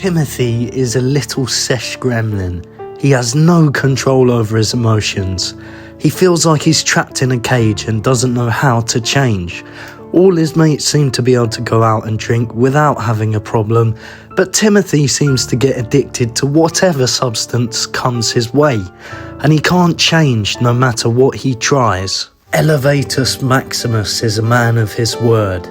Timothy is a little sesh gremlin. He has no control over his emotions. He feels like he's trapped in a cage and doesn't know how to change. All his mates seem to be able to go out and drink without having a problem, but Timothy seems to get addicted to whatever substance comes his way, and he can't change no matter what he tries. Elevatus Maximus is a man of his word.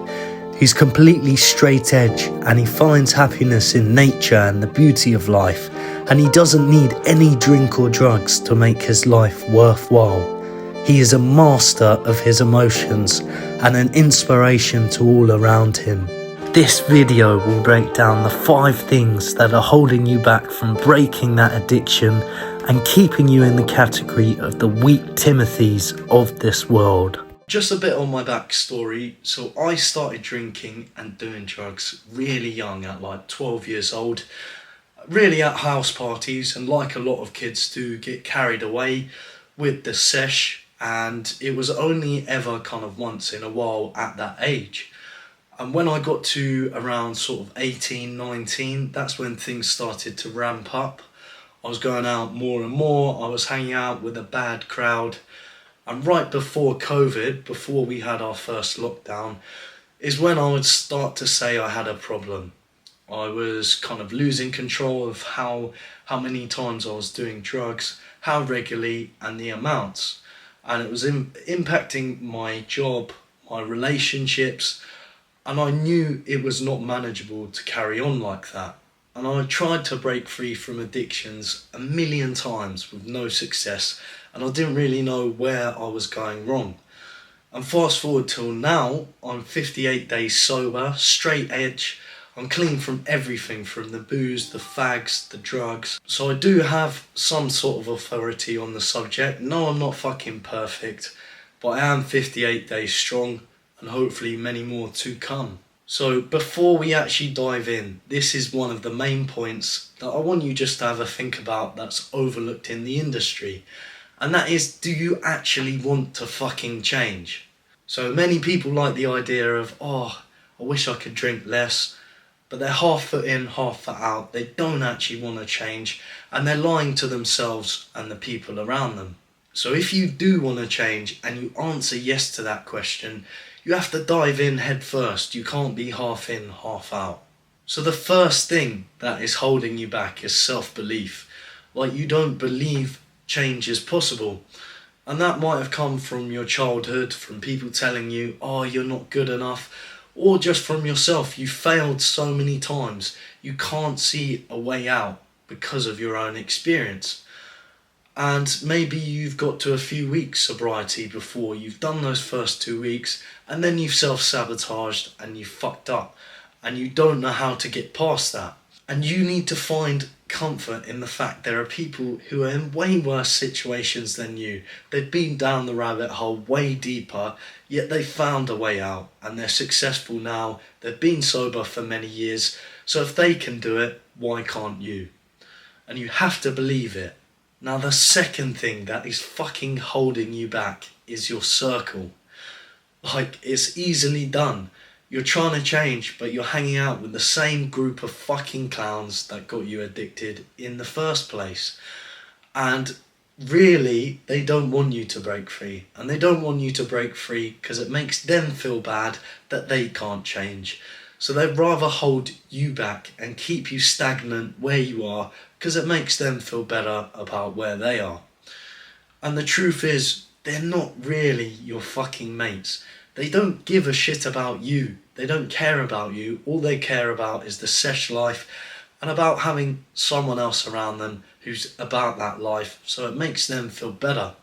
He's completely straight edge, and he finds happiness in nature and the beauty of life, and he doesn't need any drink or drugs to make his life worthwhile. He is a master of his emotions and an inspiration to all around him. This video will break down the 5 things that are holding you back from breaking that addiction and keeping you in the category of the weak Timothys of this world. Just a bit on my backstory. So I started drinking and doing drugs really young, at like 12 years old. Really at house parties, and like a lot of kids do, get carried away with the sesh. And it was only ever kind of once in a while at that age. And when I got to around sort of 18, 19, that's when things started to ramp up. I was going out more and more. I was hanging out with a bad crowd. And right before COVID, before we had our first lockdown, is when I would start to say I had a problem. I was kind of losing control of how many times I was doing drugs, how regularly, and the amounts. And it was impacting my job, my relationships, and I knew it was not manageable to carry on like that. And I tried to break free from addictions a million times with no success, and I didn't really know where I was going wrong. And fast forward till now, I'm 58 days sober, straight edge. I'm clean from everything, from the booze, the fags, the drugs. So I do have some sort of authority on the subject. No, I'm not fucking perfect, but I am 58 days strong, and hopefully many more to come. So before we actually dive in, this is one of the main points that I want you just to have a think about that's overlooked in the industry. And that is, do you actually want to fucking change? So many people like the idea of, I wish I could drink less. But they're half foot in, half foot out. They don't actually want to change, and they're lying to themselves and the people around them. So if you do want to change and you answer yes to that question, you have to dive in head first. You can't be half in, half out. So the first thing that is holding you back is self-belief. Like, you don't believe change is possible. And that might have come from your childhood, from people telling you, you're not good enough. Or just from yourself, you failed so many times, you can't see a way out because of your own experience. And maybe you've got to a few weeks sobriety before you've done those first 2 weeks, and then you've self-sabotaged and you've fucked up, and you don't know how to get past that. And you need to find comfort in the fact there are people who are in way worse situations than you. They've been down the rabbit hole way deeper, yet they found a way out, and they're successful now. They've been sober for many years, so if they can do it, why can't you? And you have to believe it. Now, the second thing that is fucking holding you back is your circle. Like, it's easily done. You're trying to change, but you're hanging out with the same group of fucking clowns that got you addicted in the first place. And really, they don't want you to break free. And they don't want you to break free because it makes them feel bad that they can't change. So they'd rather hold you back and keep you stagnant where you are because it makes them feel better about where they are. And the truth is, they're not really your fucking mates. They don't give a shit about you. They don't care about you. All they care about is the sesh life and about having someone else around them who's about that life, so it makes them feel better.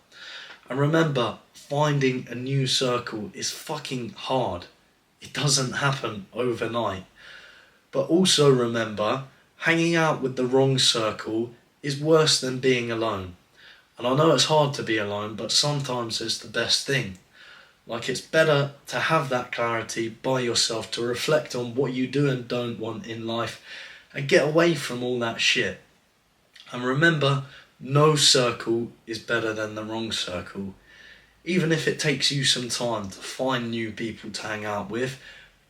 And remember, finding a new circle is fucking hard. It doesn't happen overnight. But also remember, hanging out with the wrong circle is worse than being alone. And I know it's hard to be alone, but sometimes it's the best thing. Like, it's better to have that clarity by yourself, to reflect on what you do and don't want in life and get away from all that shit. And remember, no circle is better than the wrong circle. Even if it takes you some time to find new people to hang out with,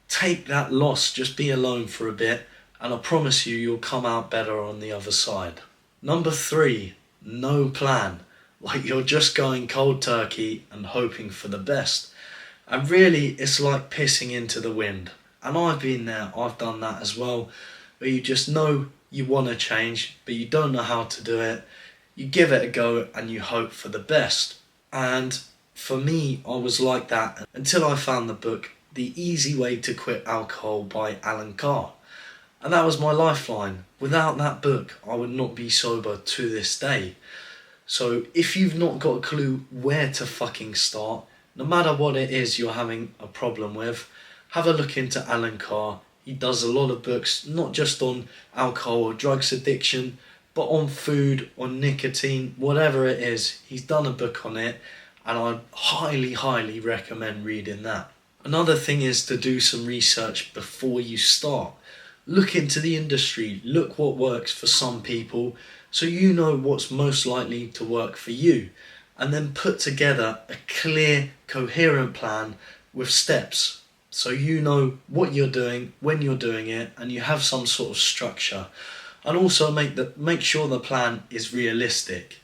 take that loss, just be alone for a bit and I promise you, you'll come out better on the other side. Number 3, no plan. Like you're just going cold turkey and hoping for the best. And really, it's like pissing into the wind. And I've been there, I've done that as well, where you just know you want to change, but you don't know how to do it. You give it a go and you hope for the best. And for me, I was like that until I found the book, The Easy Way to Quit Alcohol by Alan Carr. And that was my lifeline. Without that book, I would not be sober to this day. So if you've not got a clue where to fucking start, no matter what it is you're having a problem with, have a look into Alan Carr. He does a lot of books, not just on alcohol or drugs addiction, but on food, on nicotine, whatever it is. He's done a book on it, and I highly, highly recommend reading that. Another thing is to do some research before you start. Look into the industry, look what works for some people, so you know what's most likely to work for you, and then put together a clear, coherent plan with steps, so you know what you're doing, when you're doing it, and you have some sort of structure. And also make sure the plan is realistic.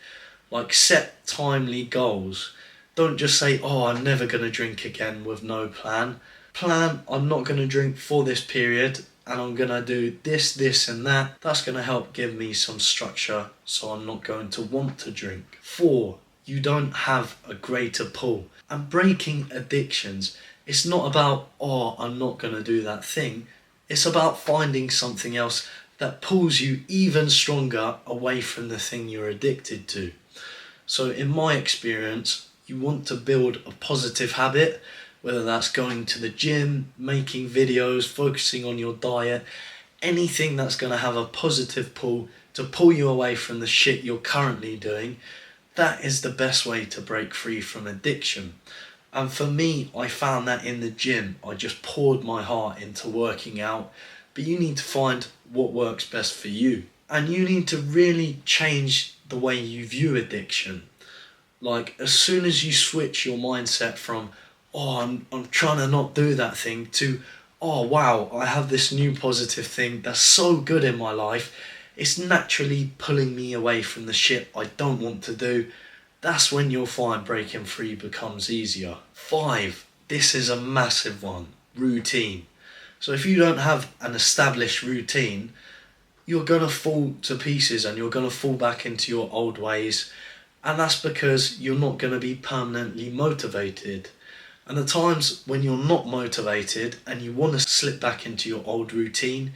Like set timely goals. Don't just say, oh, I'm never going to drink again with no plan. Plan, I'm not going to drink for this period, and I'm going to do this, this and that. That's going to help give me some structure, so I'm not going to want to drink. 4, you don't have a greater pull. And breaking addictions, it's not about, oh, I'm not going to do that thing. It's about finding something else that pulls you even stronger away from the thing you're addicted to. So in my experience, you want to build a positive habit, whether that's going to the gym, making videos, focusing on your diet, anything that's going to have a positive pull to pull you away from the shit you're currently doing. That is the best way to break free from addiction. And for me, I found that in the gym. I just poured my heart into working out. But you need to find what works best for you. And you need to really change the way you view addiction. Like, as soon as you switch your mindset from, oh, I'm trying to not do that thing, to, oh, wow, I have this new positive thing that's so good in my life, it's naturally pulling me away from the shit I don't want to do. That's when you'll find breaking free becomes easier. 5, this is a massive one, routine. So if you don't have an established routine, you're going to fall to pieces and you're going to fall back into your old ways. And that's because you're not going to be permanently motivated. And the times when you're not motivated and you want to slip back into your old routine,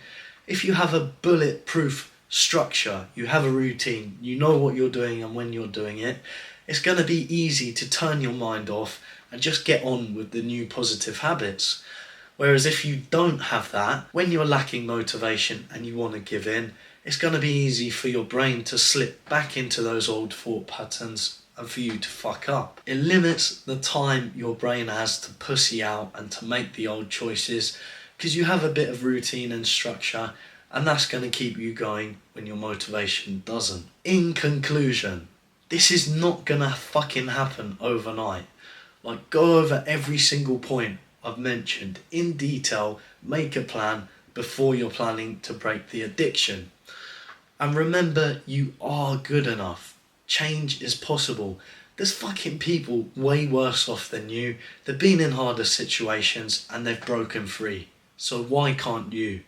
if you have a bulletproof structure, you have a routine, you know what you're doing and when you're doing it, it's going to be easy to turn your mind off and just get on with the new positive habits. Whereas if you don't have that, when you're lacking motivation and you want to give in, it's going to be easy for your brain to slip back into those old thought patterns and for you to fuck up. It limits the time your brain has to pussy out and to make the old choices because you have a bit of routine and structure, and that's going to keep you going when your motivation doesn't. In conclusion, this is not going to fucking happen overnight. Like, go over every single point I've mentioned in detail, make a plan before you're planning to break the addiction. And remember, you are good enough. Change is possible. There's fucking people way worse off than you. They've been in harder situations and they've broken free. So why can't you?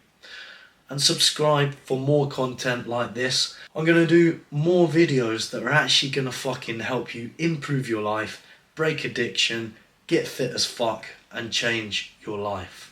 And subscribe for more content like this. I'm going to do more videos that are actually going to fucking help you improve your life, break addiction, get fit as fuck, and change your life.